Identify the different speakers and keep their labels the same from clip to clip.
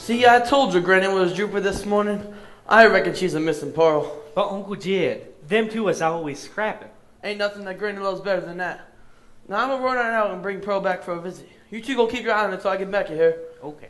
Speaker 1: See, I told you Granny was droopy this morning. I reckon she's a missing pearl.
Speaker 2: But Uncle Jed, them two is always scrapping.
Speaker 1: Ain't nothing that Granny loves better than that. Now I'm gonna run on out and bring Pearl back for a visit. You two go keep your eye on it till I get back here.
Speaker 2: Okay.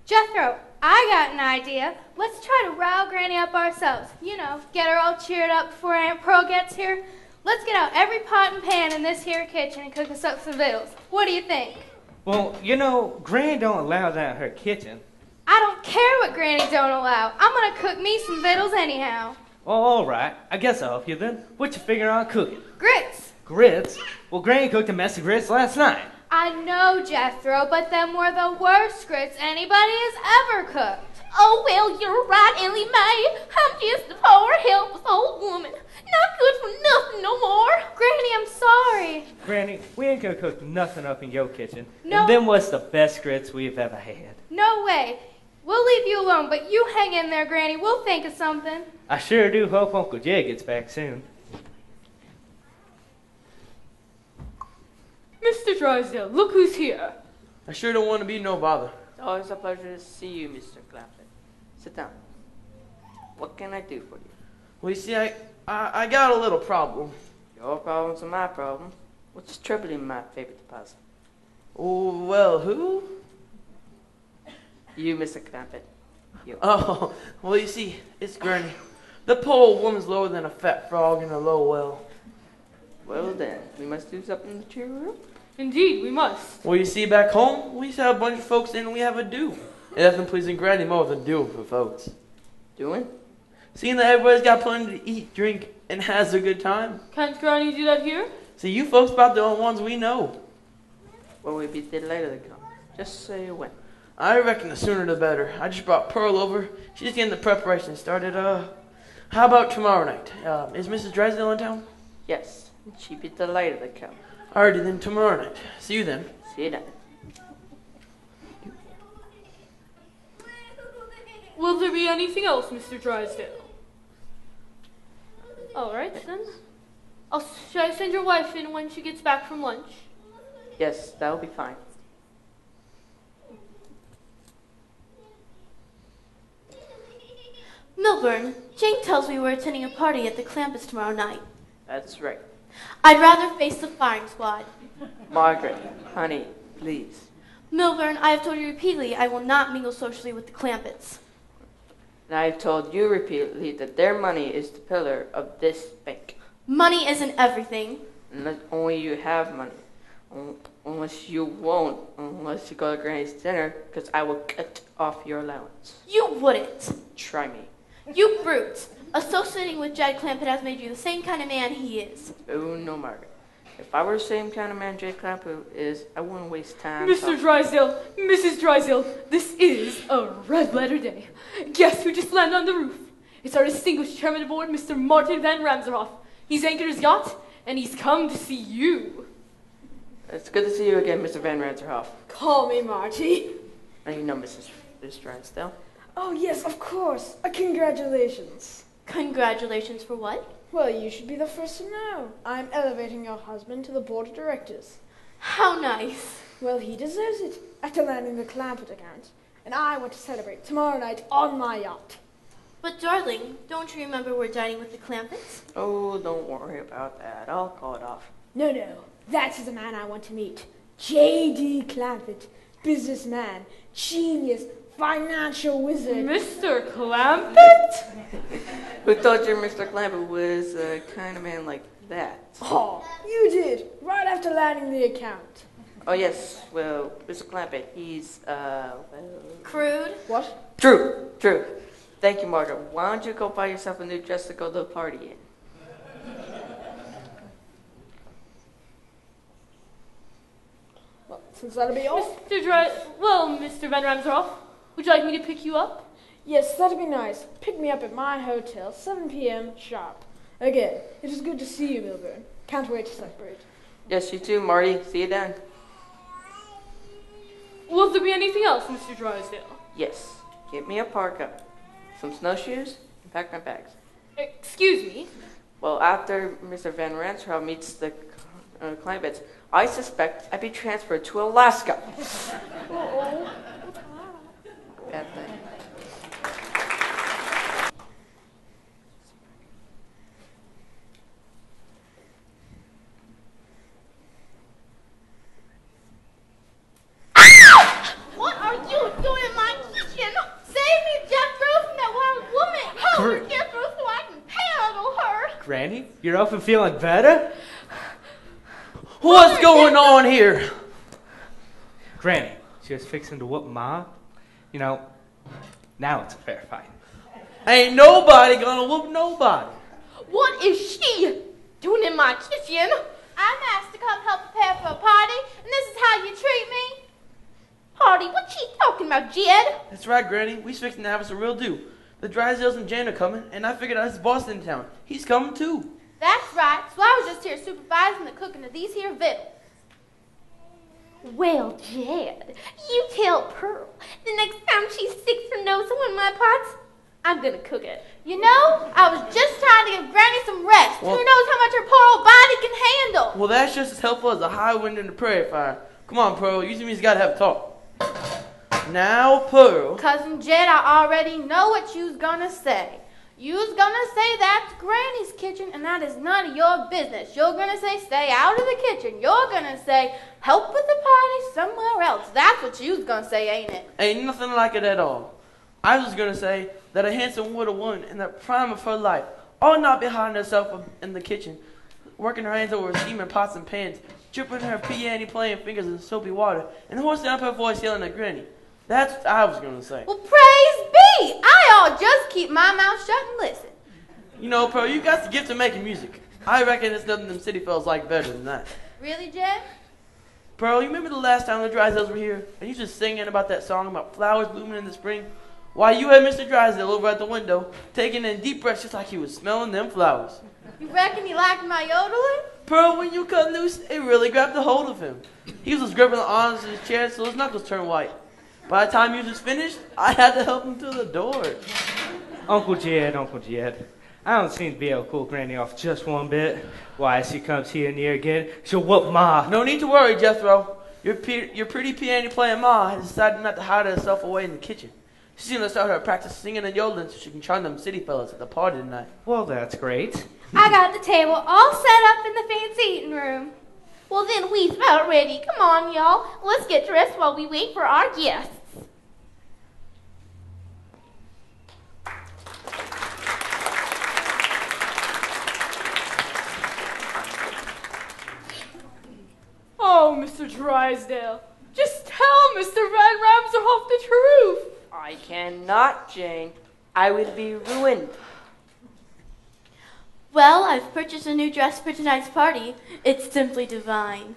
Speaker 3: Jethro, I got an idea. Let's try to rile Granny up ourselves. You know, get her all cheered up before Aunt Pearl gets here. Let's get out every pot and pan in this here kitchen and cook us up some victuals. What do you think?
Speaker 2: Well, you know, Granny don't allow that in her kitchen.
Speaker 3: I don't care what Granny don't allow. I'm gonna cook me some victuals anyhow.
Speaker 2: Well, all right. I guess I'll help you then. What you figure on cooking?
Speaker 3: Grits.
Speaker 2: Grits? Well, Granny cooked a mess of grits last night.
Speaker 3: I know, Jethro, but them were the worst grits anybody has ever cooked. Oh, well, you're right, Ellie Mae. I'm just a poor, helpless old woman. Not good for nothing no more. Granny, I'm sorry.
Speaker 2: Granny, we ain't gonna cook nothing up in your kitchen.
Speaker 3: No.
Speaker 2: And them was the best grits we've ever had.
Speaker 3: No way. We'll leave you alone, but you hang in there, Granny. We'll think of something.
Speaker 2: I sure do hope Uncle Jed gets back soon.
Speaker 4: Mr. Drysdale, look who's here.
Speaker 1: I sure don't want to be no bother.
Speaker 5: It's always a pleasure to see you, Mr. Clampett. Sit down. What can I do for you?
Speaker 1: Well, you see, I got a little problem.
Speaker 5: Your problems are my problem. What's troubling my favorite deposit?
Speaker 1: Oh, well, who?
Speaker 5: You, Mr. Clampett. You.
Speaker 1: Oh, well, you see, it's Granny. The poor old woman's lower than a fat frog in a low well.
Speaker 5: Well then, we must do something to cheer her up.
Speaker 4: Indeed, we must.
Speaker 1: Well, you see, back home, we used to have a bunch of folks in and we have a do. It doesn't pleasing Granny more than doing for folks.
Speaker 5: Doing?
Speaker 1: Seeing that everybody's got plenty to eat, drink, and has a good time.
Speaker 4: Can't Granny do that here?
Speaker 1: See, you folks about the only ones we know.
Speaker 5: Well, we'd be delighted to come. Just say when.
Speaker 1: I reckon the sooner the better. I just brought Pearl over. She's getting the preparation started. How about tomorrow night? Is Mrs. Drysdale in town?
Speaker 5: Yes, she'd be delighted to come.
Speaker 1: Alrighty then, tomorrow night. See you then.
Speaker 5: See you then.
Speaker 4: Will there be anything else, Mr. Drysdale? All right, then. Shall I send your wife in when she gets back from lunch?
Speaker 5: Yes, that'll be fine.
Speaker 6: Milburn, Jane tells me we're attending a party at the Clampets tomorrow night.
Speaker 5: That's right.
Speaker 6: I'd rather face the firing squad.
Speaker 5: Margaret, honey, please.
Speaker 6: Milburn, I have told you repeatedly I will not mingle socially with the Clampets.
Speaker 5: And I've told you repeatedly that their money is the pillar of this bank.
Speaker 6: Money isn't everything.
Speaker 5: Unless only you have money. Unless you won't. Unless you go to Granny's dinner, because I will cut off your allowance.
Speaker 6: You wouldn't.
Speaker 5: Try me.
Speaker 6: You brute. Associating with Jed Clampett has made you the same kind of man he is.
Speaker 5: Oh, no, Margaret. If I were the same kind of man Jed Clampett is, I wouldn't waste time.
Speaker 4: Mr. Drysdale, Mrs. Drysdale, this is a red letter day. Guess who just landed on the roof? It's our distinguished chairman of the board, Mr. Martin Van Ramsderhoff. He's anchored his yacht, and he's come to see you.
Speaker 5: It's good to see you again, Mr. Van Ramsderhoff.
Speaker 7: Call me Marty.
Speaker 5: And you know Mrs. Drysdale.
Speaker 7: Oh, yes, of course. Congratulations.
Speaker 6: Congratulations for what?
Speaker 7: Well, you should be the first to know. I'm elevating your husband to the board of directors.
Speaker 6: How nice.
Speaker 7: Well, he deserves it after landing the Clampett account. And I want to celebrate tomorrow night on my yacht.
Speaker 6: But darling, don't you remember we're dining with the Clampets?
Speaker 5: Oh, don't worry about that. I'll call it off.
Speaker 7: No, that's the man I want to meet. J.D. Clampett, businessman, genius, financial wizard.
Speaker 4: Mr. Clampett?
Speaker 5: Who told you Mr. Clampett was a kind of man like that?
Speaker 7: Oh, you did, right after landing the account.
Speaker 5: Oh, yes. Well, Mr. Clampett, he's,
Speaker 6: Crude?
Speaker 7: What?
Speaker 5: True. Thank you, Margaret. Why don't you go buy yourself a new dress to go to the party in?
Speaker 7: Well, since that'll be all.
Speaker 4: Mr. Van Ramsdorff, would you like me to pick you up?
Speaker 7: Yes, that'd be nice. Pick me up at my hotel, 7 p.m. sharp. Again, it is good to see you, Milburn. Can't wait to celebrate.
Speaker 5: Yes, you too, Marty. See you then.
Speaker 4: Will there be anything else, Mr. Drysdale?
Speaker 5: Yes. Get me a parka, some snowshoes, and pack my bags.
Speaker 4: Excuse me?
Speaker 5: Well, after Mr. Van Ramsdorff meets the Clampetts, I suspect I'd be transferred to Alaska.
Speaker 7: Uh-oh.
Speaker 5: Bad thing.
Speaker 2: Granny, you're up and feeling better?
Speaker 1: What's going on here?
Speaker 2: Granny, just fixing to whoop Ma? You know, now it's a fair fight.
Speaker 1: Ain't nobody gonna whoop nobody.
Speaker 3: What is she doing in my kitchen? I'm asked to come help prepare for a party, and this is how you treat me? Party? What's she talking about, Jed?
Speaker 1: That's right, Granny. We fixing to have us a real do. The Drysdales and Jane are coming, and I figured out his boss in town. He's coming too.
Speaker 3: That's right. So I was just here supervising the cooking of these here victuals. Well, Jed, you tell Pearl the next time she sticks her nose in one of my pots, I'm gonna cook it. You know, I was just trying to give Granny some rest.
Speaker 1: Well,
Speaker 3: who knows how much her poor old body can handle?
Speaker 1: Well, that's just as helpful as a high wind in the prairie fire. Come on, Pearl. You and me's got to have a talk. Now, Pearl.
Speaker 3: Cousin Jed, I already know what you's gonna say. You's gonna say that's Granny's kitchen, and that is none of your business. You're gonna say stay out of the kitchen. You're gonna say help with the party somewhere else. That's what you's gonna say, ain't it?
Speaker 1: Ain't nothing like it at all. I was gonna say that a handsome widow woman in the prime of her life ought not be hiding herself in the kitchen, working her hands over steaming pots and pans, dripping her piano playing fingers in soapy water, and hoisting up her voice yelling at Granny. That's what I was gonna say.
Speaker 3: Well, praise be! I ought just keep my mouth shut and listen.
Speaker 1: You know, Pearl, you got the gift of making music. I reckon it's nothing them city fellas like better than that.
Speaker 3: Really, Jed?
Speaker 1: Pearl, you remember the last time the Drysdales were here, and you just singing about that song about flowers blooming in the spring? Why, you had Mr. Drysdale over at the window, taking in deep breaths just like he was smelling them flowers.
Speaker 3: You reckon he liked my yodeling?
Speaker 1: Pearl, when you cut loose, it really grabbed a hold of him. He was gripping the arms of his chair so his knuckles turned white. By the time he was just finished, I had to help him to the door.
Speaker 2: Uncle Jed, I don't seem to be able to cool Granny off just one bit. Why, as she comes here near again, she'll whoop Ma.
Speaker 1: No need to worry, Jethro. Your pretty piano-playing Ma has decided not to hide herself away in the kitchen. She's going to start her practice singing and yodeling so she can charm them city fellas at the party tonight.
Speaker 2: Well, that's great.
Speaker 3: I got the table all set up in the fancy eating room. Well, then we's about ready. Come on, y'all. Let's get dressed while we wait for our guests.
Speaker 4: Oh, Mr. Drysdale, just tell Mr. Van Ramsderhoff the truth.
Speaker 5: I cannot, Jane. I would be ruined.
Speaker 6: Well, I've purchased a new dress for tonight's party. It's simply divine.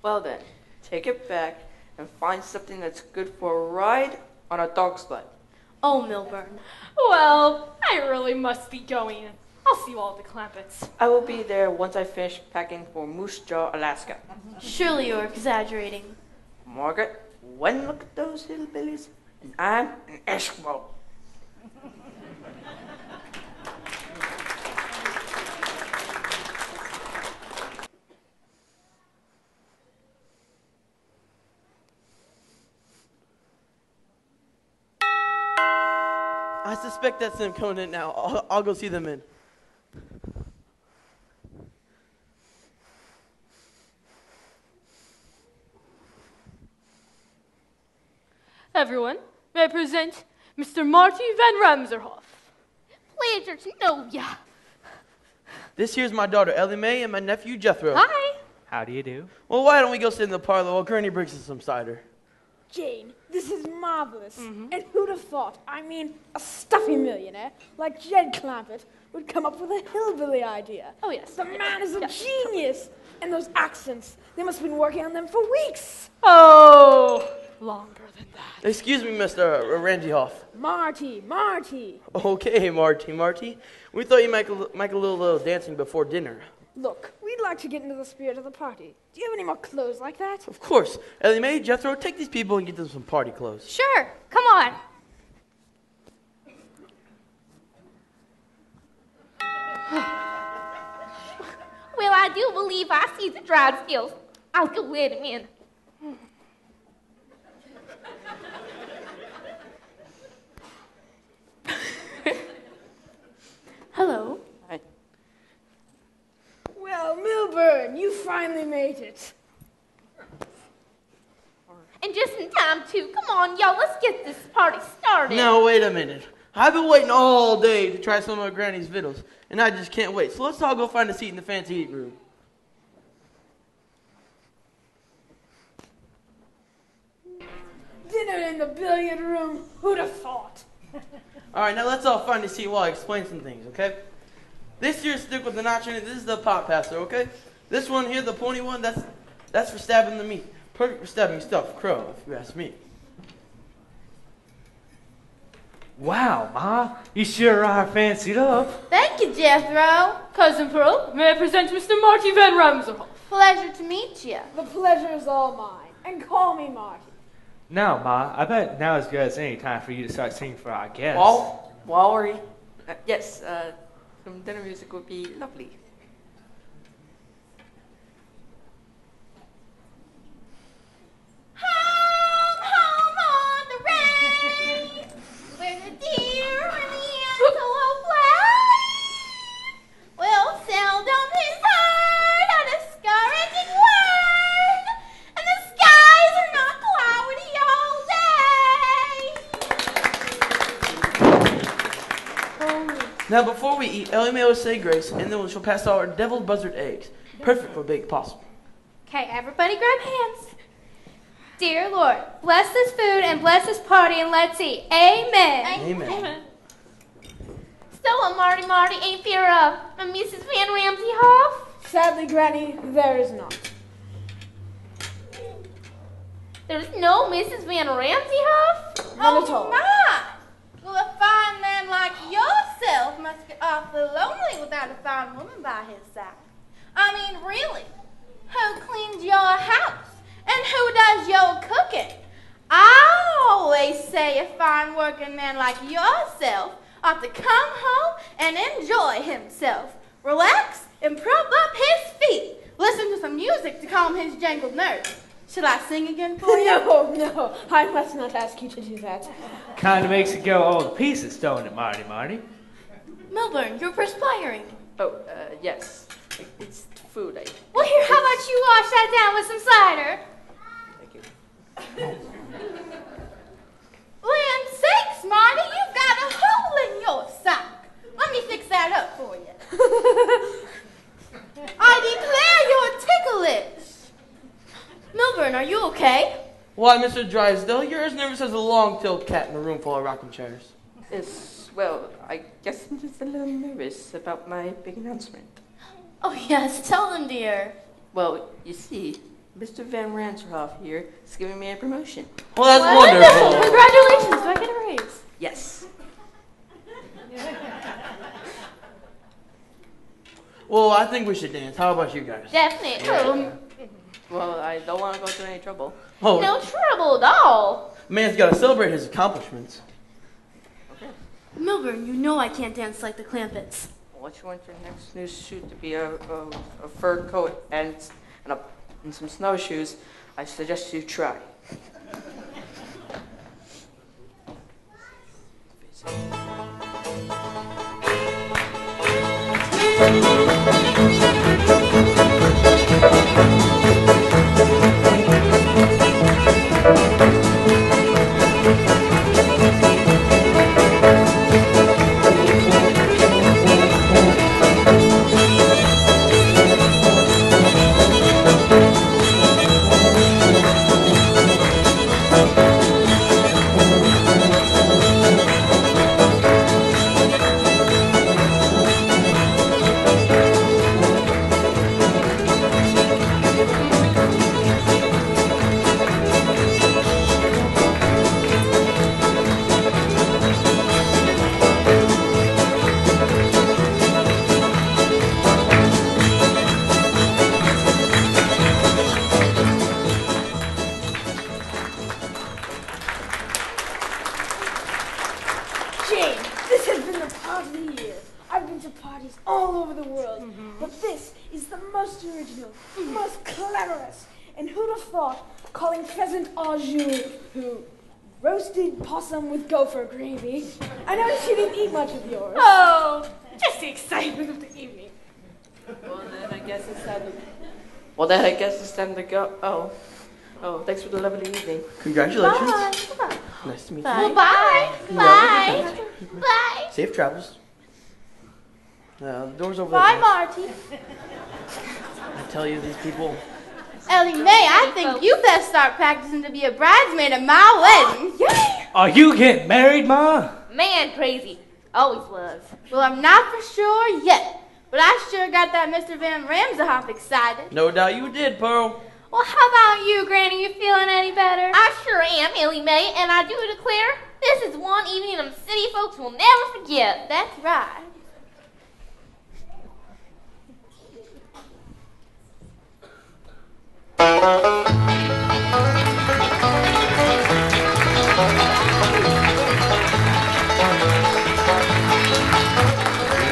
Speaker 5: Well then, take it back and find something that's good for a ride on a dog sled.
Speaker 6: Oh, Milburn.
Speaker 4: Well, I really must be going. I'll see you all at the Clampets.
Speaker 5: I will be there once I finish packing for Moose Jaw, Alaska.
Speaker 6: Surely you're exaggerating.
Speaker 5: Margaret, one look at those hillbillies, and I'm an Eskimo.
Speaker 1: I suspect that's them coming in now. I'll go see them in.
Speaker 4: Everyone, may I present Mr. Marty Van Ramsderhoff.
Speaker 3: Pleasure to know ya.
Speaker 1: This here's my daughter, Ellie Mae, and my nephew, Jethro.
Speaker 3: Hi.
Speaker 2: How do you do?
Speaker 1: Well, why don't we go sit in the parlor while Granny brings us some cider?
Speaker 7: Jane, this is marvelous. And who'd have thought? I mean, a stuffy millionaire like Jed Clampett would come up with a hillbilly idea.
Speaker 4: Oh, yes.
Speaker 7: The man is a genius. And those accents, they must have been working on them for weeks.
Speaker 4: Oh, longer than that.
Speaker 1: Excuse me, Mr. Randolph.
Speaker 7: Marty.
Speaker 1: Okay, Marty. We thought you might make a little dancing before dinner.
Speaker 7: Look, we'd like to get into the spirit of the party. Do you have any more clothes like that?
Speaker 1: Of course. Ellie Mae, Jethro, take these people and get them some party clothes.
Speaker 3: Sure. Come on. Well, I do believe I see the Drysdales. I'll go let him in.
Speaker 6: Hello.
Speaker 5: Hi.
Speaker 7: Well, Milburn, you finally made it.
Speaker 3: And just in time, too. Come on, y'all. Let's get this party started.
Speaker 1: Now, wait a minute. I've been waiting all day to try some of Granny's victuals, and I just can't wait. So let's all go find a seat in the fancy eating room.
Speaker 7: Dinner in the billiard room. Who'd have thought?
Speaker 1: All right, now let's all find a seat while I explain some things, okay? This here stick with the notch in it. This is the pot passer, okay? This one here, the pointy one, that's for stabbing the meat. Perfect for stabbing stuffed crow, if you ask me.
Speaker 2: Wow, Ma, you sure are fancied up.
Speaker 6: Thank you, Jethro.
Speaker 4: Cousin Pearl, may I present Mr. Marty Van Ramsdorf?
Speaker 6: Pleasure to meet you.
Speaker 7: The pleasure is all mine. And call me Marty.
Speaker 2: Now, Ma, I bet now as good as any time for you to start singing for our guests.
Speaker 5: Wallery. Yes, some dinner music would be lovely.
Speaker 3: Home, home on the range, where the deer and the antelope play. Will seldom his heart a discouraging word, and the skies are not cloudy all day.
Speaker 1: Now, before we eat, Ellie Mae will say grace, and then she'll pass out our deviled buzzard eggs. Perfect for baked possum.
Speaker 3: Okay, everybody grab hands. Dear Lord, bless this food and bless this party, and let's eat. Amen.
Speaker 1: Amen.
Speaker 3: So, Marty, ain't there a Mrs. Van Ramsey Hoff?
Speaker 7: Sadly, Granny, there is not.
Speaker 3: There's no Mrs. Van Ramsey Hoff?
Speaker 7: None at all.
Speaker 6: My! Well, a fine man like yourself must be awfully lonely without a fine woman by his side. I mean, really, who cleans your house? And who does your cooking? I always say a fine working man like yourself ought to come home and enjoy himself. Relax and prop up his feet. Listen to some music to calm his jangled nerves. Should I sing again for you?
Speaker 7: No, I must not ask you to do that.
Speaker 2: Kinda makes it go all to pieces, don't it, Marty?
Speaker 6: Milburn, you're perspiring.
Speaker 5: Oh, yes. It's food.
Speaker 3: Well, here, how about you wash that down with some cider?
Speaker 5: Thank you.
Speaker 6: Land sakes, Marty, you've got a hole in your sock. Let me fix that up for you. I declare you're ticklish. Milburn, are you okay?
Speaker 1: Why, Mr. Drysdale, you're as nervous as a long-tailed cat in a room full of rocking chairs.
Speaker 5: Yes, well, I guess I'm just a little nervous about my big announcement.
Speaker 6: Oh, yes, tell them, dear.
Speaker 5: Well, you see, Mr. Van Ranterhoff here is giving me a promotion.
Speaker 1: Well, that's wonderful.
Speaker 4: Congratulations, do I get a raise?
Speaker 5: Yes.
Speaker 1: Well, I think we should dance. How about you guys?
Speaker 3: Definitely.
Speaker 5: Well, I don't want to go through any trouble.
Speaker 1: Oh,
Speaker 3: No trouble at all.
Speaker 1: man's got to celebrate his accomplishments.
Speaker 6: Milburn, you know I can't dance like the Clampets.
Speaker 5: What you want your next new suit to be a fur coat and some snowshoes, I suggest you try.
Speaker 7: Jane, this has been the party of the year. I've been to parties all over the world, but this is the most original, most cleverest. And who'd have thought calling pheasant au jus, who roasted possum with gopher gravy? I noticed you didn't eat much of yours.
Speaker 4: Oh, just the excitement of the evening.
Speaker 5: Well, then I guess it's time to go. Oh, thanks for the lovely evening.
Speaker 1: Congratulations.
Speaker 3: Bye.
Speaker 1: Nice to meet you.
Speaker 3: Well, bye. Bye. Bye.
Speaker 1: Safe travels. The door's over
Speaker 6: Bye,
Speaker 1: there.
Speaker 6: Marty.
Speaker 1: I tell you, these people.
Speaker 6: Ellie Mae, I think you best start practicing to be a bridesmaid at my wedding. Yay!
Speaker 2: Are you getting married, Ma?
Speaker 3: Man crazy. Always was.
Speaker 6: Well, I'm not for sure yet, but I sure got that Mr. Van Ramshoff excited.
Speaker 1: No doubt you did, Pearl.
Speaker 6: Well, how about you, Granny? You feeling any better?
Speaker 3: I sure am, Ellie Mae, and I do declare this is one evening them city folks will never forget.
Speaker 6: That's right.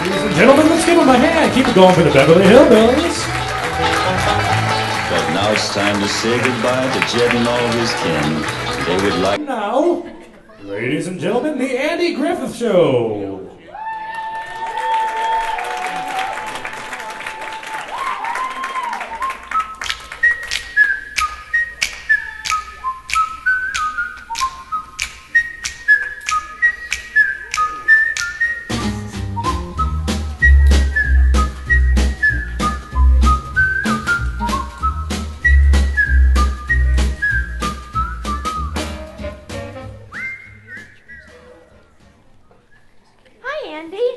Speaker 8: Ladies and gentlemen, let's give them a hand. Keep it going for the Beverly Hillbillies.
Speaker 9: But now it's time to say goodbye to Jed and all of his kin. They would like...
Speaker 8: Now, ladies and gentlemen, the Andy Griffith Show.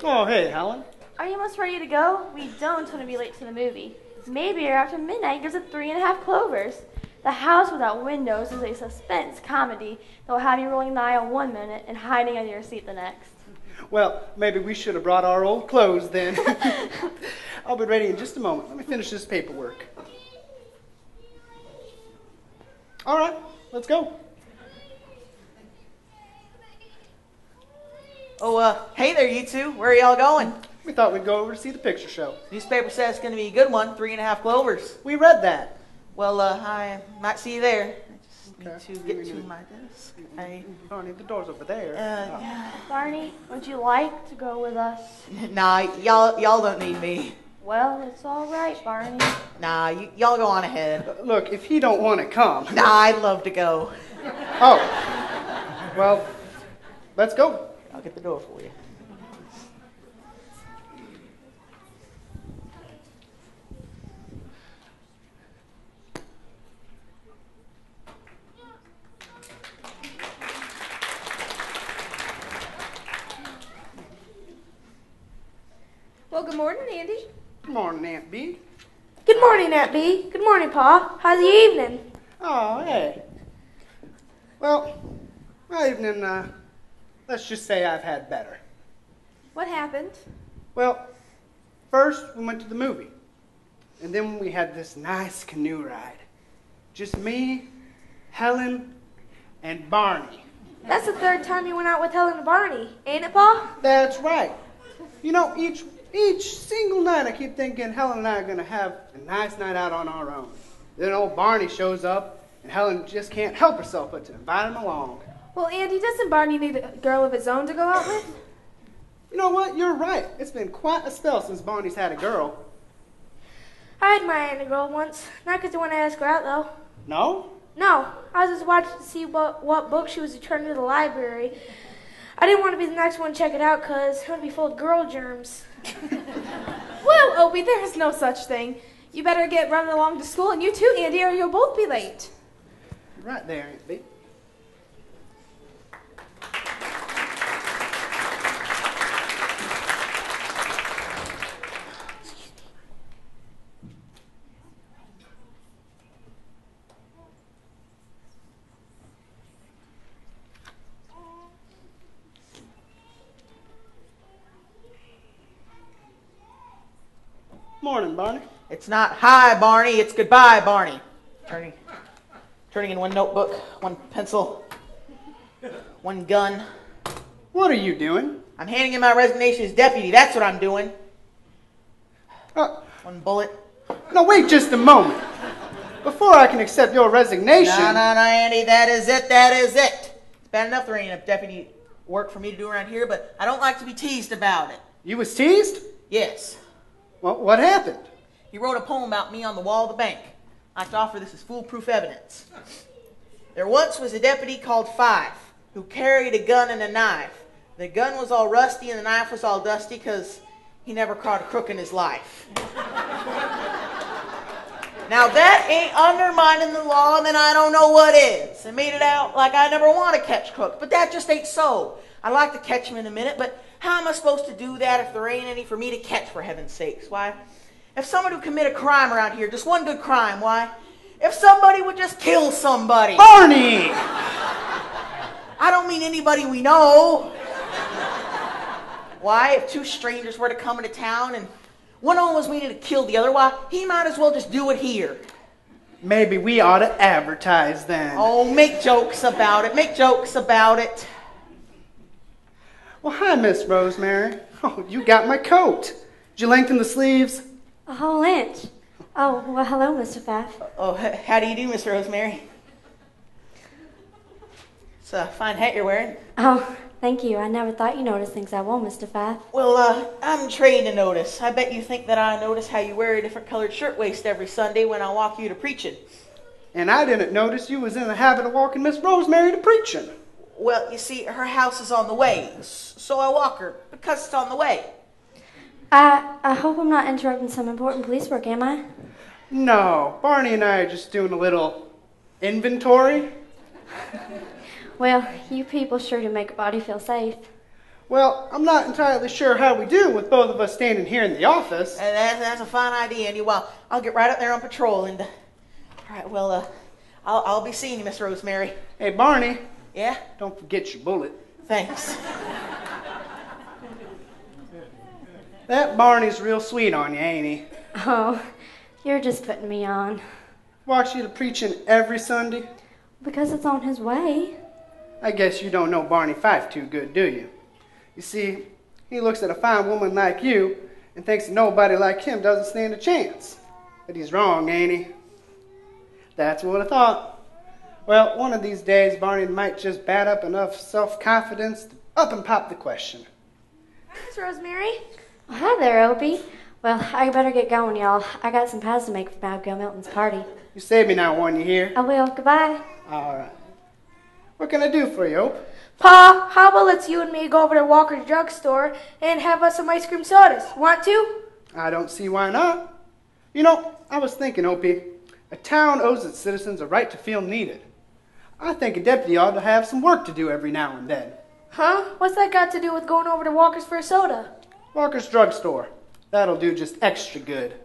Speaker 10: Oh, hey, Helen.
Speaker 11: Are you almost ready to go? We don't want to be late to the movie. Maybe or after midnight gives it 3.5 clovers. The House Without Windows is a suspense comedy that will have you rolling the aisle 1 minute and hiding under your seat the next.
Speaker 10: Well, maybe we should have brought our old clothes then. I'll be ready in just a moment. Let me finish this paperwork. All right, let's go.
Speaker 12: Oh, hey there, you two. Where are y'all going?
Speaker 10: We thought we'd go over to see the picture show.
Speaker 12: Newspaper says it's going to be a good one, 3.5 clovers.
Speaker 10: We read that.
Speaker 12: Well, I might see you there. I just
Speaker 10: Okay.
Speaker 12: need to get to my desk.
Speaker 10: Barney, the door's over there.
Speaker 12: Yeah.
Speaker 11: Barney, would you like to go with us?
Speaker 12: Nah, y'all don't need me.
Speaker 11: Well, it's all right, Barney.
Speaker 12: Nah, y'all go on ahead.
Speaker 10: Look, if he don't want to come.
Speaker 12: Nah, I'd love to go.
Speaker 10: Oh. Well, let's go.
Speaker 12: I'll get the door for you.
Speaker 6: Well, good morning, Andy.
Speaker 10: Good morning, Aunt B.
Speaker 11: Good morning, Aunt B. Good morning, Pa. How's the evening?
Speaker 10: Oh, hey. Well, my evening, let's just say I've had better.
Speaker 6: What happened?
Speaker 10: Well, first we went to the movie. And then we had this nice canoe ride. Just me, Helen, and Barney.
Speaker 11: That's the third time you went out with Helen and Barney, ain't it, Pa?
Speaker 10: That's right. You know, each single night I keep thinking Helen and I are going to have a nice night out on our own. Then old Barney shows up, and Helen just can't help herself but to invite him along.
Speaker 6: Well, Andy, doesn't Barney need a girl of his own to go out with?
Speaker 10: You know what? You're right. It's been quite a spell since Barney's had a girl.
Speaker 11: I had my aunt a girl once. Not because I want to ask her out, though.
Speaker 10: No?
Speaker 11: No. I was just watching to see what book she was returning to the library. I didn't want to be the next one to check it out because it would be full of girl germs.
Speaker 6: Well, Opie, there is no such thing. You better get running along to school, and you too, Andy, or you'll both be late.
Speaker 10: You're right there, Aunt B. Morning, Barney.
Speaker 12: It's not hi, Barney. It's goodbye, Barney. Turning in one notebook, one pencil, one gun.
Speaker 10: What are you doing?
Speaker 12: I'm handing in my resignation as deputy. That's what I'm doing. One bullet.
Speaker 10: No, wait just a moment. Before I can accept your resignation...
Speaker 12: No, Andy. That is it. That is it. It's bad enough there ain't enough deputy work for me to do around here, but I don't like to be teased about it.
Speaker 10: You was teased?
Speaker 12: Yes.
Speaker 10: Well, what happened?
Speaker 12: He wrote a poem about me on the wall of the bank. I'd like to offer this as foolproof evidence. There once was a deputy called Fife who carried a gun and a knife. The gun was all rusty and the knife was all dusty because he never caught a crook in his life. Now that ain't undermining the law, and then I don't know what is. I made it out like I never want to catch crooks, but that just ain't so. I'd like to catch him in a minute, but how am I supposed to do that if there ain't any for me to catch, for heaven's sakes? Why, if someone would commit a crime around here, just one good crime, why, if somebody would just kill somebody.
Speaker 10: Barney!
Speaker 12: I don't mean anybody we know. Why, if two strangers were to come into town and one of them was meaning to kill the other, why, he might as well just do it here.
Speaker 10: Maybe we ought to advertise then.
Speaker 12: Oh, make jokes about it. Make jokes about it.
Speaker 10: Well, hi, Miss Rosemary. Oh, you got my coat. Did you lengthen the sleeves?
Speaker 11: A whole inch. Oh, well, hello, Mr. Pfaff.
Speaker 12: Oh, how do you do, Miss Rosemary? It's a fine hat you're wearing.
Speaker 11: Oh, thank you. I never thought you noticed things I won't, Mr. Pfaff.
Speaker 12: Well, I'm trained to notice. I bet you think that I notice how you wear a different colored shirtwaist every Sunday when I walk you to preaching.
Speaker 10: And I didn't notice you was in the habit of walking Miss Rosemary to preaching.
Speaker 12: Well, you see, her house is on the way, so I walk her because it's on the way.
Speaker 11: I hope I'm not interrupting some important police work, am I?
Speaker 10: No, Barney and I are just doing a little inventory.
Speaker 11: Well, you people sure do make a body feel safe.
Speaker 10: Well, I'm not entirely sure how we do with both of us standing here in the office.
Speaker 12: That's a fine idea, Andy. Well, I'll get right up there on patrol and... all right, well, I'll be seeing you, Miss Rosemary.
Speaker 10: Hey, Barney.
Speaker 12: Yeah?
Speaker 10: Don't forget your bullet.
Speaker 12: Thanks.
Speaker 10: That Barney's real sweet on you, ain't he?
Speaker 11: Oh, you're just putting me on.
Speaker 10: Walks you to preaching every Sunday?
Speaker 11: Because it's on his way.
Speaker 10: I guess you don't know Barney Fife too good, do you? You see, he looks at a fine woman like you and thinks that nobody like him doesn't stand a chance. But he's wrong, ain't he? That's what I thought. Well, one of these days, Barney might just bat up enough self-confidence to up and pop the question.
Speaker 11: Hi, Miss Rosemary. Well, hi there, Opie. Well, I better get going, y'all. I got some pies to make for Abigail Milton's party.
Speaker 10: You saved me now, one, you hear?
Speaker 11: I will. Goodbye.
Speaker 10: All right. What can I do for you, Ope?
Speaker 13: Pa, how about let's you and me go over to Walker's drugstore and have us some ice cream sodas? Want to?
Speaker 10: I don't see why not. You know, I was thinking, Opie, a town owes its citizens a right to feel needed. I think a deputy ought to have some work to do every now and then.
Speaker 13: Huh? What's that got to do with going over to Walker's for a soda?
Speaker 10: Walker's drugstore. That'll do just extra good.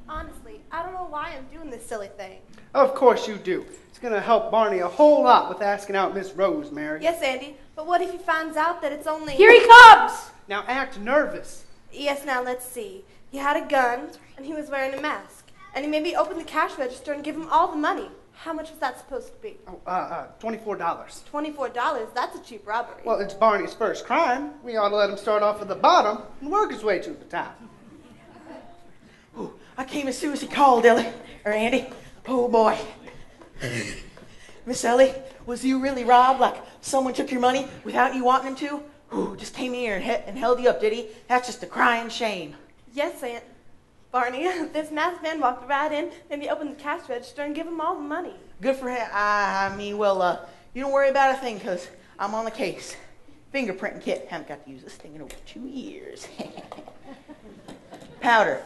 Speaker 6: Honestly, I don't know why I'm doing this silly thing.
Speaker 10: Of course you do. It's going to help Barney a whole lot with asking out Miss Rosemary.
Speaker 6: Yes, Andy, but what if he finds out that it's only...
Speaker 13: Here he comes!
Speaker 10: Now act nervous.
Speaker 6: Yes, now let's see. He had a gun, and he was wearing a mask. And he maybe opened the cash register and gave him all the money. How much was that supposed to be?
Speaker 10: $24.
Speaker 6: $24? That's a cheap robbery.
Speaker 10: Well, it's Barney's first crime. We ought to let him start off at the bottom and work his way to the top.
Speaker 12: Ooh, I came as soon as he called, Ellie. Or Andy. Oh, boy. Miss Ellie, was you really robbed? Like someone took your money without you wanting them to? Ooh, just came here and held you up, did he? That's just a crying shame.
Speaker 6: Yes, Aunt Barney. This masked man walked right in, and he opened the cash register and gave him all the money.
Speaker 12: Good for him. I mean, well, you don't worry about a thing, because I'm on the case. Fingerprinting kit. Haven't got to use this thing in over 2 years. Powder.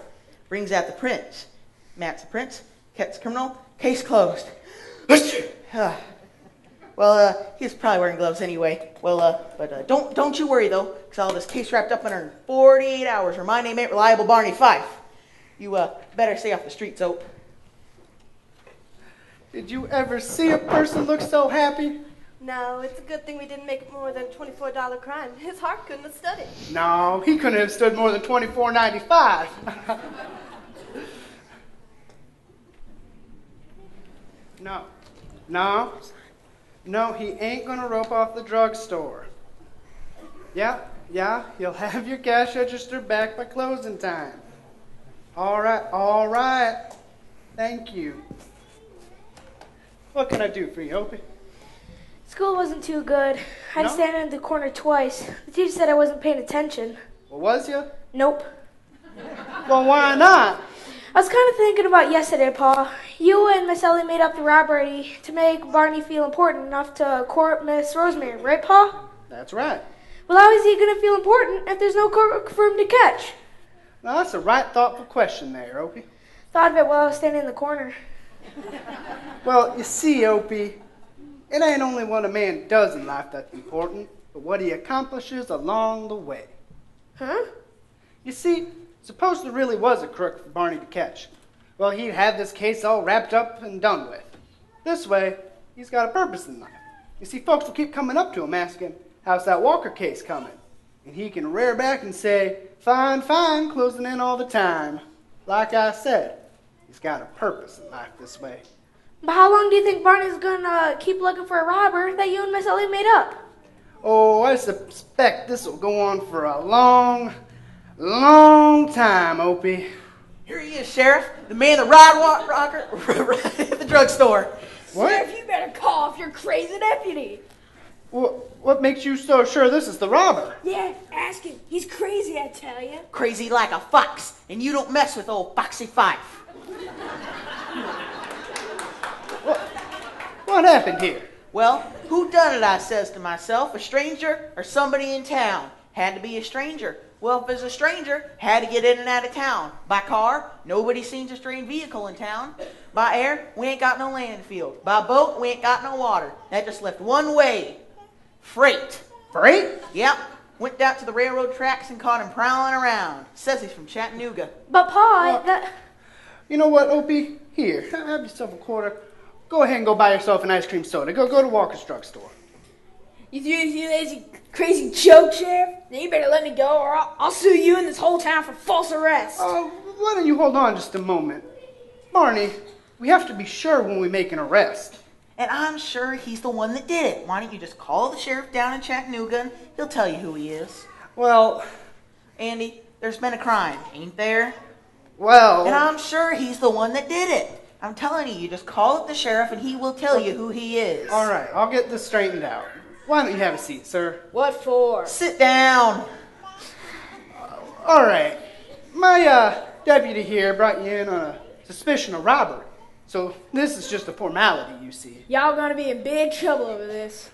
Speaker 12: Brings out the prints. Matt's the prints. Cat's the criminal. Case closed. Well, he's probably wearing gloves anyway. Well, but don't you worry, though, because I'll have this case wrapped up in 48 hours, or my name ain't Reliable Barney Fife. You better stay off the streets, Ope.
Speaker 10: Did you ever see a person look so happy?
Speaker 6: No, it's a good thing we didn't make it more than a $24 crime. His heart couldn't have stood it.
Speaker 10: No, he couldn't have stood more than $24.95. No, he ain't gonna rope off the drugstore. Yeah, you'll have your cash register back by closing time. All right. Thank you. What can I do for you, Opie?
Speaker 13: School wasn't too good. I had to
Speaker 10: No?
Speaker 13: stand in the corner twice. The teacher said I wasn't paying attention.
Speaker 10: Well, was you?
Speaker 13: Nope.
Speaker 10: Well, why not?
Speaker 13: I was kind of thinking about yesterday, Pa. you and Miss Ellie made up the robbery to make Barney feel important enough to court Miss Rosemary, right, Pa?
Speaker 10: That's right.
Speaker 13: Well, how is he going to feel important if there's no crook for him to catch?
Speaker 10: Now, that's a right thoughtful question there, Opie.
Speaker 13: Thought of it while I was standing in the corner.
Speaker 10: Well, you see, Opie, it ain't only what a man does in life that's important, but what he accomplishes along the way.
Speaker 13: Huh?
Speaker 10: You see, suppose there really was a crook for Barney to catch. Well, he'd have this case all wrapped up and done with. This way, he's got a purpose in life. You see, folks will keep coming up to him asking, how's that Walker case coming? And he can rear back and say, fine, fine, closing in all the time. Like I said, he's got a purpose in life this way.
Speaker 13: But how long do you think Barney's going to keep looking for a robber that you and Miss Ellie made up?
Speaker 10: Oh, I suspect this will go on for a long, long time, Opie.
Speaker 12: Here he is, Sheriff. The man that ride rocker at the drugstore.
Speaker 10: What?
Speaker 7: Sheriff, you better call off your crazy deputy.
Speaker 10: What makes you so sure this is the robber?
Speaker 7: Yeah, ask him. He's crazy, I tell you.
Speaker 12: Crazy like a fox, and you don't mess with old Foxy Fife.
Speaker 10: What happened here?
Speaker 12: Well, who done it, I says to myself, a stranger or somebody in town? Had to be a stranger. Well, if it's a stranger, had to get in and out of town. By car, nobody seen a strange vehicle in town. By air, we ain't got no land field. By boat, we ain't got no water. That just left one way. Freight.
Speaker 10: Freight?
Speaker 12: Yep. Went down to the railroad tracks and caught him prowling around. Says he's from Chattanooga.
Speaker 13: But Pa, that...
Speaker 10: You know what, Opie? Here, have yourself a quarter. Go ahead and go buy yourself an ice cream soda. Go to Walker's drugstore.
Speaker 7: You lazy, crazy joke, Sheriff? Then you better let me go or I'll sue you and this whole town for false arrest.
Speaker 10: Why don't you hold on just a moment? Barney, we have to be sure when we make an arrest.
Speaker 12: And I'm sure he's the one that did it. Why don't you just call the sheriff down in Chattanooga and he'll tell you who he is.
Speaker 10: Well...
Speaker 12: Andy, there's been a crime, ain't there?
Speaker 10: Well...
Speaker 12: And I'm sure he's the one that did it. I'm telling you, you just call up the sheriff and he will tell you who he is.
Speaker 10: All right, I'll get this straightened out. Why don't you have a seat, sir?
Speaker 7: What for?
Speaker 12: Sit down.
Speaker 10: All right. My deputy here brought you in on a suspicion of robbery. So this is just a formality, you see.
Speaker 7: Y'all gonna be in big trouble over this.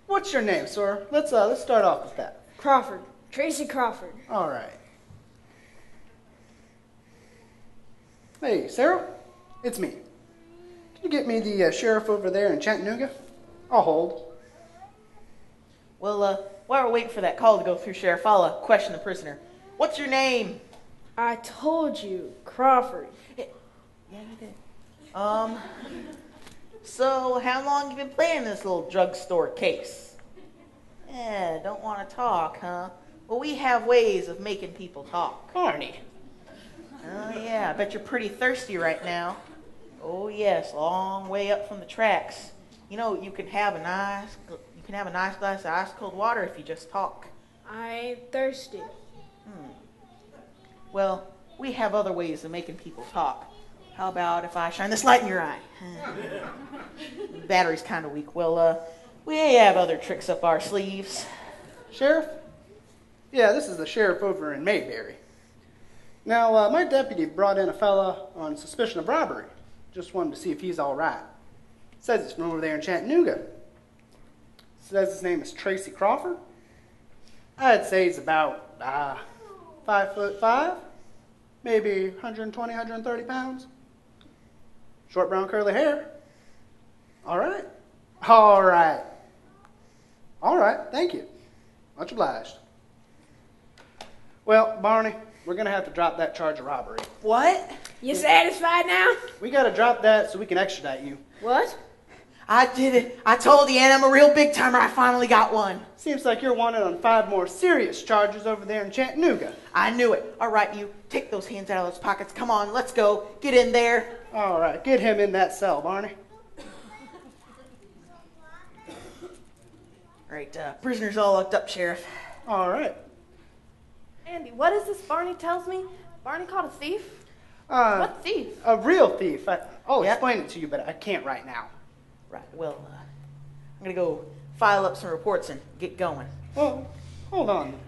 Speaker 10: What's your name, sir? Let's start off with that.
Speaker 7: Crawford. Tracy Crawford.
Speaker 10: All right. Hey, Sarah? It's me. Can you get me the sheriff over there in Chattanooga? I'll hold.
Speaker 12: Well, while we're waiting for that call to go through, Sheriff, I'll question the prisoner. What's your name?
Speaker 7: I told you, Crawford.
Speaker 12: Yeah, you did. So how long you been playing this little drugstore case? Yeah, don't want to talk, huh? Well, we have ways of making people talk.
Speaker 10: Barney.
Speaker 12: Oh, yeah, I bet you're pretty thirsty right now. Oh, yes, long way up from the tracks. You know, you can have a nice glass of ice cold water if you just talk.
Speaker 7: I ain't thirsty.
Speaker 12: Well, we have other ways of making people talk. How about if I shine this light in your eye? The battery's kind of weak. Well, we have other tricks up our sleeves.
Speaker 10: Sheriff? Yeah, this is the sheriff over in Mayberry. Now, my deputy brought in a fella on suspicion of robbery. Just wanted to see if he's all right. Says he's from over there in Chattanooga. Says his name is Tracy Crawford. I'd say he's about 5'5", maybe 120, 130 pounds. Short brown curly hair. All right. All right. All right, thank you. Much obliged. Well, Barney, we're going to have to drop that charge of robbery.
Speaker 12: What?
Speaker 7: You satisfied now?
Speaker 10: We got to drop that so we can extradite you.
Speaker 7: What?
Speaker 12: I did it. I told you, Ann, I'm a real big timer. I finally got one.
Speaker 10: Seems like you're wanted on 5 more serious charges over there in Chattanooga.
Speaker 12: I knew it. All right, you. Take those hands out of those pockets. Come on, let's go. Get in there.
Speaker 10: All right, get him in that cell, Barney.
Speaker 12: All right, prisoners all locked up, Sheriff.
Speaker 10: All right.
Speaker 14: Andy, what is this Barney tells me? Barney caught a thief? What thief?
Speaker 10: A real thief. I'll explain it to you, but I can't right now.
Speaker 12: Right, well, I'm going to go file up some reports and get going.
Speaker 10: Well, hold on.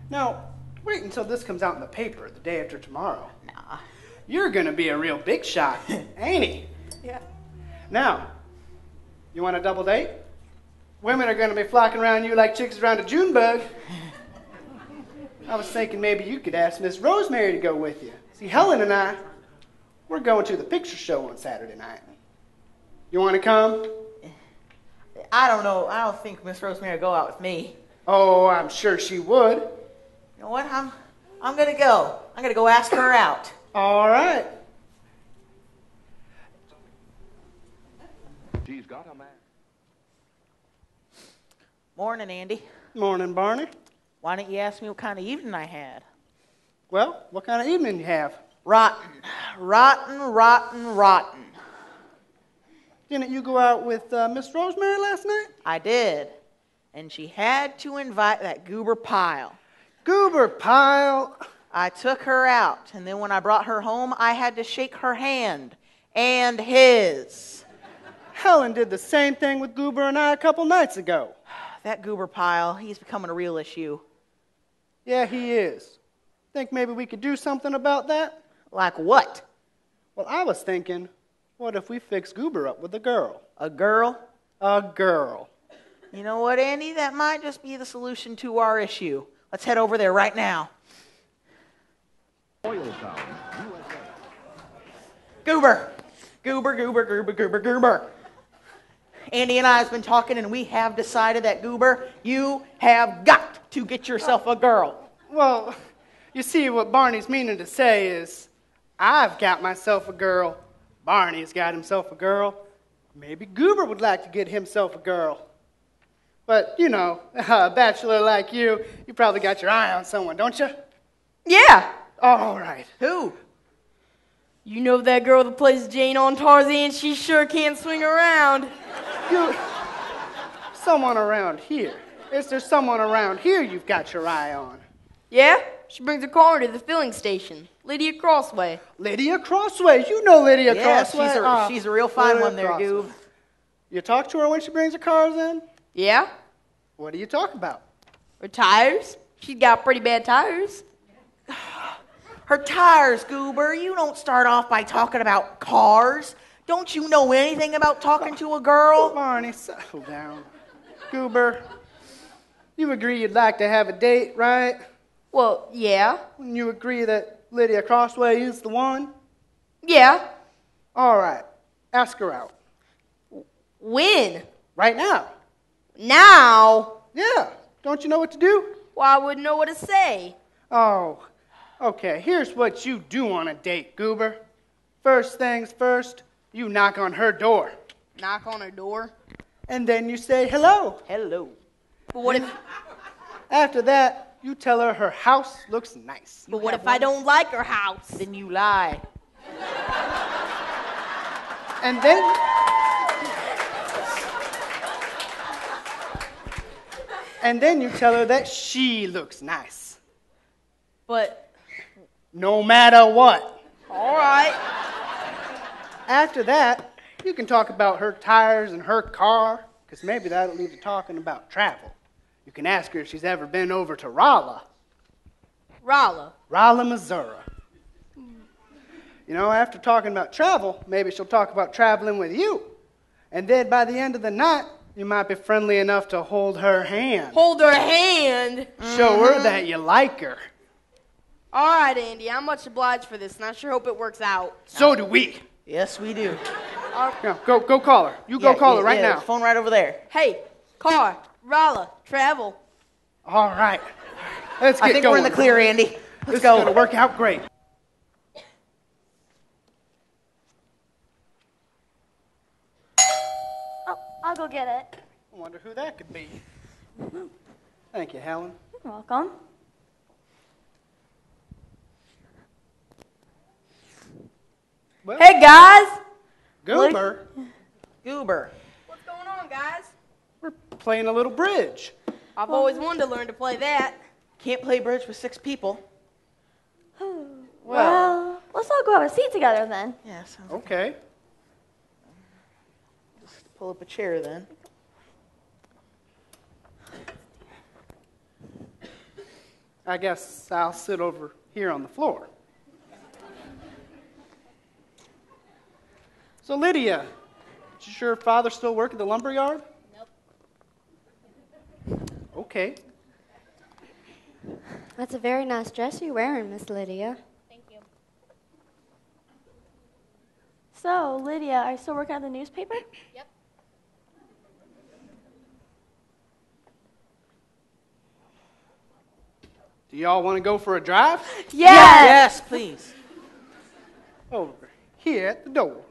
Speaker 10: Now, wait until this comes out in the paper the day after tomorrow.
Speaker 12: Nah.
Speaker 10: you're gonna be a real big shot, ain't he?
Speaker 14: Yeah.
Speaker 10: Now, you want a double date? Women are gonna be flocking around you like chicks around a June bug. I was thinking maybe you could ask Miss Rosemary to go with you. See, Helen and I, we're going to the picture show on Saturday night. You want to come?
Speaker 12: I don't know. I don't think Miss Rosemary will go out with me.
Speaker 10: Oh, I'm sure she would.
Speaker 12: You know what? I'm gonna go. I'm gonna go ask her out.
Speaker 10: All right.
Speaker 15: She's got a man.
Speaker 12: Morning, Andy.
Speaker 10: Morning, Barney.
Speaker 12: Why don't you ask me what kind of evening I had?
Speaker 10: Well, what kind of evening you have?
Speaker 12: Rotten. Rotten, rotten, rotten.
Speaker 10: Didn't you go out with Miss Rosemary last night?
Speaker 12: I did. And she had to invite that Goober Pyle.
Speaker 10: Goober Pyle?
Speaker 12: I took her out, and then when I brought her home, I had to shake her hand. And his.
Speaker 10: Helen did the same thing with Goober and I a couple nights ago.
Speaker 12: That Goober Pyle, he's becoming a real issue.
Speaker 10: Yeah, he is. Think maybe we could do something about that?
Speaker 12: Like what?
Speaker 10: Well, I was thinking, what if we fix Goober up with a girl?
Speaker 12: A girl?
Speaker 10: A girl.
Speaker 12: You know what, Andy? That might just be the solution to our issue. Let's head over there right now.
Speaker 15: Oil Town, USA.
Speaker 12: Goober. Goober, Goober, Goober, Goober, Goober. Andy and I have been talking, and we have decided that, Goober, you have got to get yourself a girl.
Speaker 10: Well, you see, what Barney's meaning to say is, I've got myself a girl, Barney's got himself a girl, maybe Goober would like to get himself a girl. But, you know, a bachelor like you probably got your eye on someone, don't you?
Speaker 14: Yeah.
Speaker 10: All right.
Speaker 12: Who?
Speaker 14: You know that girl that plays Jane on Tarzan? She sure can swing around.
Speaker 10: Someone around here. Is there someone around here you've got your eye on?
Speaker 14: Yeah? She brings her car to the filling station. Lydia Crossway.
Speaker 10: Lydia Crossway. You know Lydia Crossway.
Speaker 12: She's a real fine one there, Goob.
Speaker 10: You talk to her when she brings her cars in?
Speaker 14: Yeah?
Speaker 10: What do you talk about?
Speaker 14: Her tires. She's got pretty bad tires.
Speaker 12: Her tires, Goober. You don't start off by talking about cars. Don't you know anything about talking to a girl?
Speaker 10: Barney, settle down. Goober, you agree you'd like to have a date, right?
Speaker 14: Well, yeah.
Speaker 10: And you agree that Lydia Crossway is the one?
Speaker 14: Yeah.
Speaker 10: All right. Ask her out.
Speaker 14: When?
Speaker 10: Right now.
Speaker 14: Now?
Speaker 10: Yeah. Don't you know what to do?
Speaker 14: Well, I wouldn't know what to say.
Speaker 10: Oh, okay. Here's what you do on a date, Goober. First things first, you knock on her door.
Speaker 14: Knock on her door?
Speaker 10: And then you say hello.
Speaker 12: Hello.
Speaker 14: But what if...
Speaker 10: After that, you tell her her house looks nice.
Speaker 14: But what if I don't like her house?
Speaker 12: Then you lie.
Speaker 10: And then... And then you tell her that she looks nice.
Speaker 14: But...
Speaker 10: No matter what.
Speaker 14: All right.
Speaker 10: After that, you can talk about her tires and her car, because maybe that'll lead to talking about travel. You can ask her if she's ever been over to Rolla. Rolla, Missouri. You know, after talking about travel, maybe she'll talk about traveling with you. And then by the end of the night, you might be friendly enough to hold her hand.
Speaker 14: Hold her hand?
Speaker 10: Show her that you like her.
Speaker 14: All right, Andy, I'm much obliged for this, and I sure hope it works out.
Speaker 10: So do we.
Speaker 12: Yes, we do.
Speaker 10: Now, go call her. You go call her right now.
Speaker 12: Phone right over there.
Speaker 14: Hey, car, Rolla, travel.
Speaker 10: All right. Let's get going.
Speaker 12: I think we're in the clear, Andy.
Speaker 10: Let's go. This is going to work out great.
Speaker 11: Oh, I'll go get it.
Speaker 10: I wonder who that could be. Thank you, Helen.
Speaker 11: You're welcome.
Speaker 10: Well,
Speaker 14: hey, guys.
Speaker 10: Goober.
Speaker 12: Goober.
Speaker 14: What's going on, guys?
Speaker 10: We're playing a little bridge.
Speaker 14: I've always wanted to learn to play that.
Speaker 12: Can't play bridge with 6 people.
Speaker 11: Well, let's all go have a seat together then.
Speaker 12: Yeah, sounds
Speaker 10: Okay.
Speaker 12: Just pull up a chair then.
Speaker 10: I guess I'll sit over here on the floor. So, Lydia, does your father still work at the lumber yard?
Speaker 6: Nope.
Speaker 10: Okay.
Speaker 16: That's a very nice dress you're wearing, Miss Lydia.
Speaker 6: Thank you.
Speaker 11: So, Lydia, are you still working at the newspaper?
Speaker 6: Yep.
Speaker 10: Do y'all want to go for a drive?
Speaker 12: Yes, please.
Speaker 10: Over here at the door.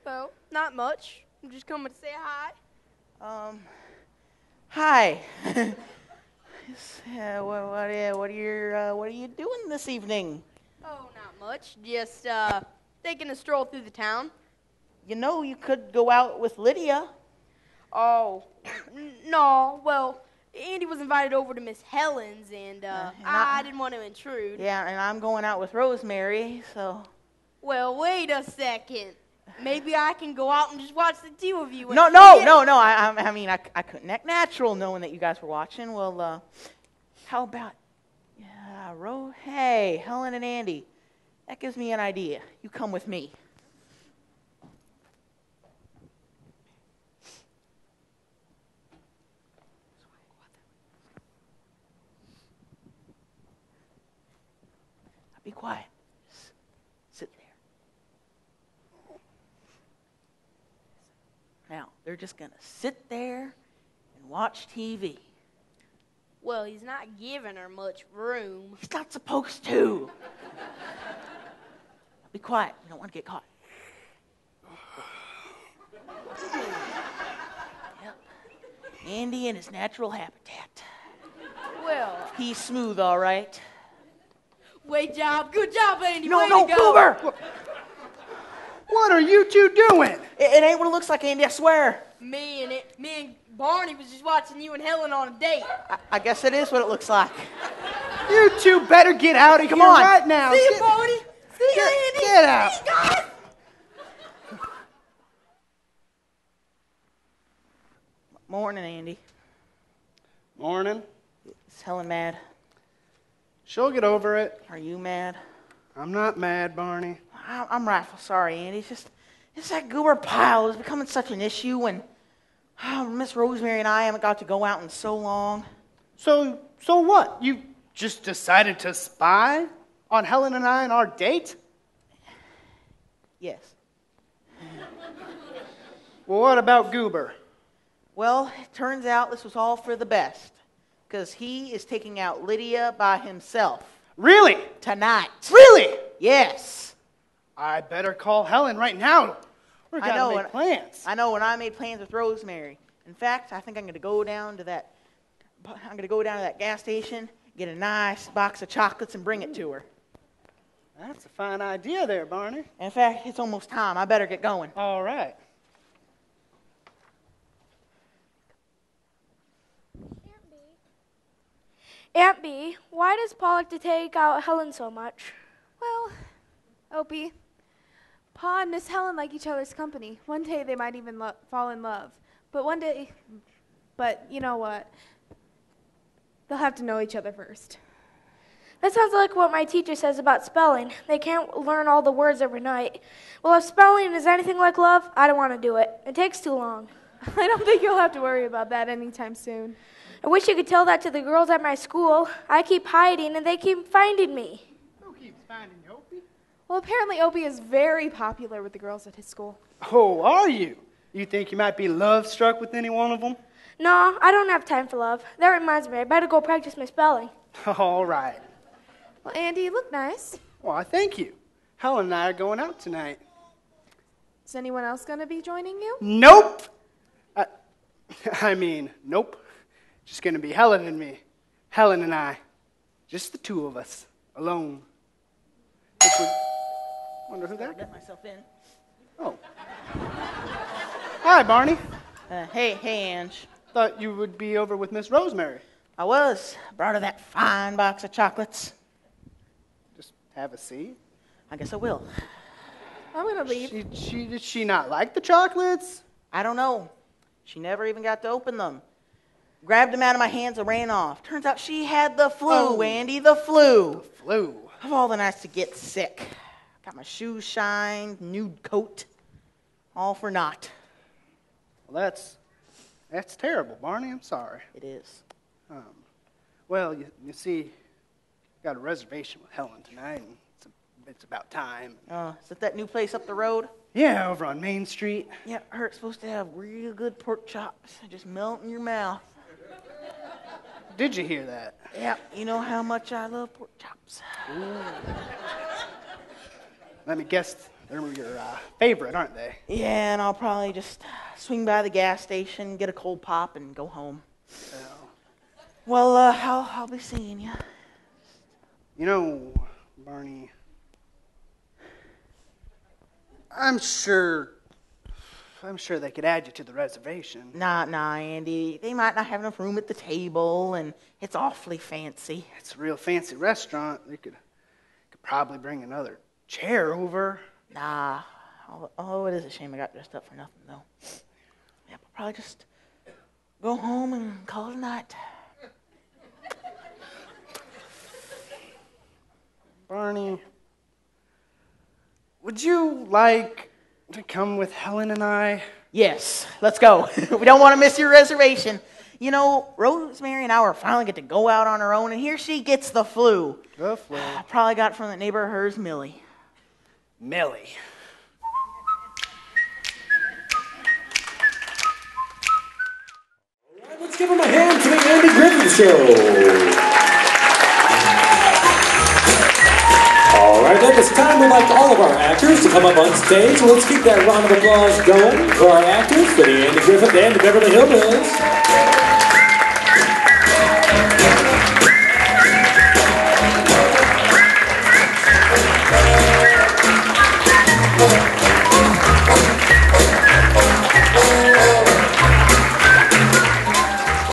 Speaker 14: Well, not much. I'm just coming to say hi.
Speaker 12: Hi. What are you doing this evening?
Speaker 14: Oh, not much. Just taking a stroll through the town.
Speaker 12: You know, you could go out with Lydia.
Speaker 14: Oh, no. Well, Andy was invited over to Miss Helen's, and I didn't want to intrude.
Speaker 12: Yeah, and I'm going out with Rosemary, so.
Speaker 14: Well, wait a second. Maybe I can go out and just watch the two of you.
Speaker 12: No. I mean, I couldn't act natural knowing that you guys were watching. Well, how about, hey, Helen and Andy, that gives me an idea. You come with me. Be quiet. Sit there. Now, they're just going to sit there and watch TV.
Speaker 14: Well, he's not giving her much room.
Speaker 12: He's not supposed to. Be quiet. You don't want to get caught. Yep. Andy in his natural habitat.
Speaker 14: Well,
Speaker 12: he's smooth, all right.
Speaker 14: Good job, Andy.
Speaker 12: No,
Speaker 14: Way to go.
Speaker 12: Goober!
Speaker 10: What are you two doing?
Speaker 12: It ain't what it looks like, Andy, I swear.
Speaker 14: Me and Barney was just watching you and Helen on a date.
Speaker 12: I guess it is what it looks like.
Speaker 10: You two better get out of here
Speaker 12: on.
Speaker 10: right now.
Speaker 14: See you, Barney. See you, Andy.
Speaker 10: Get out.
Speaker 14: See you guys.
Speaker 12: Morning, Andy.
Speaker 10: Morning.
Speaker 12: Is Helen mad?
Speaker 10: She'll get over it.
Speaker 12: Are you mad?
Speaker 10: I'm not mad, Barney.
Speaker 12: I'm rightful sorry, Andy. It's that goober pile is becoming such an issue, and Miss Rosemary and I haven't got to go out in so long.
Speaker 10: So what? You just decided to spy on Helen and I on our date?
Speaker 12: Yes.
Speaker 10: Well, what about Goober?
Speaker 12: Well, it turns out this was all for the best, because he is taking out Lydia by himself.
Speaker 10: Really?
Speaker 12: Tonight.
Speaker 10: Really?
Speaker 12: Yes.
Speaker 10: I better call Helen right now. We're gonna make plans.
Speaker 12: I know, and I made plans with Rosemary. In fact, I think I'm gonna go down to that gas station, get a nice box of chocolates, and bring it to her.
Speaker 10: That's a fine idea there, Barney.
Speaker 12: In fact, it's almost time. I better get going.
Speaker 10: All right.
Speaker 13: Aunt Bee, why does Paul like to take out Helen so much?
Speaker 17: Well, Opie, Pa and Miss Helen like each other's company. One day they might even fall in love. But you know what? They'll have to know each other first.
Speaker 13: That sounds like what my teacher says about spelling. They can't learn all the words overnight. Well, if spelling is anything like love, I don't want to do it. It takes too long.
Speaker 17: I don't think you'll have to worry about that anytime soon.
Speaker 13: I wish you could tell that to the girls at my school. I keep hiding and they keep finding me.
Speaker 10: Who keeps finding Opie?
Speaker 17: Well, apparently Opie is very popular with the girls at his school.
Speaker 10: Oh, are you? You think you might be love-struck with any one of them?
Speaker 13: No, I don't have time for love. That reminds me, I better go practice my spelling.
Speaker 10: All right.
Speaker 17: Well, Andy, you look nice.
Speaker 10: Well, thank you. Helen and I are going out tonight.
Speaker 17: Is anyone else going to be joining you?
Speaker 10: Nope. Nope. Just going to be Helen and me. Helen and I. Just the two of us. Alone. Wonder who that
Speaker 12: I'll get myself in.
Speaker 10: Oh. Hi, Barney.
Speaker 12: Hey, Ange.
Speaker 10: Thought you would be over with Miss Rosemary.
Speaker 12: I was. Brought her that fine box of chocolates.
Speaker 10: Just have a seat.
Speaker 12: I guess I will.
Speaker 17: I'm going to leave.
Speaker 10: Did she not like the chocolates?
Speaker 12: I don't know. She never even got to open them. Grabbed them out of my hands and ran off. Turns out she had the flu, Andy, the flu.
Speaker 10: The flu.
Speaker 12: Of all the nights to get sick. Got my shoes shined, nude coat, all for naught.
Speaker 10: Well, that's terrible, Barney. I'm sorry.
Speaker 12: It is.
Speaker 10: Well, you see, got a reservation with Helen tonight, and it's about time.
Speaker 12: Is it that new place up the road?
Speaker 10: Yeah, over on Main Street.
Speaker 12: Yeah, I heard it's supposed to have real good pork chops. Just melt in your mouth.
Speaker 10: Did you hear that?
Speaker 12: Yeah, you know how much I love pork chops.
Speaker 10: Ooh. Let me guess, they're your favorite, aren't they?
Speaker 12: Yeah, and I'll probably just swing by the gas station, get a cold pop, and go home. Well, I'll be seeing you.
Speaker 10: You know, Barney, I'm sure they could add you to the reservation.
Speaker 12: Nah, Andy. They might not have enough room at the table, and it's awfully fancy.
Speaker 10: It's a real fancy restaurant. They could probably bring another chair over.
Speaker 12: Nah. Oh, it is a shame I got dressed up for nothing, though. Yeah, I'll probably just go home and call it a night.
Speaker 10: Barney, would you like to come with Helen and I?
Speaker 12: Yes, let's go. We don't want to miss your reservation. You know, Rosemary and I were finally get to go out on our own, and here she gets the flu.
Speaker 10: The flu.
Speaker 12: Probably got it from that neighbor of hers, Millie.
Speaker 10: Millie.
Speaker 8: All right, let's give him a hand to the Andy Griffith Show. All right, at this time, we'd like all of our actors to come up on stage. Let's keep that round of applause going for our actors for the Andy Griffith and the Beverly Hillbillies.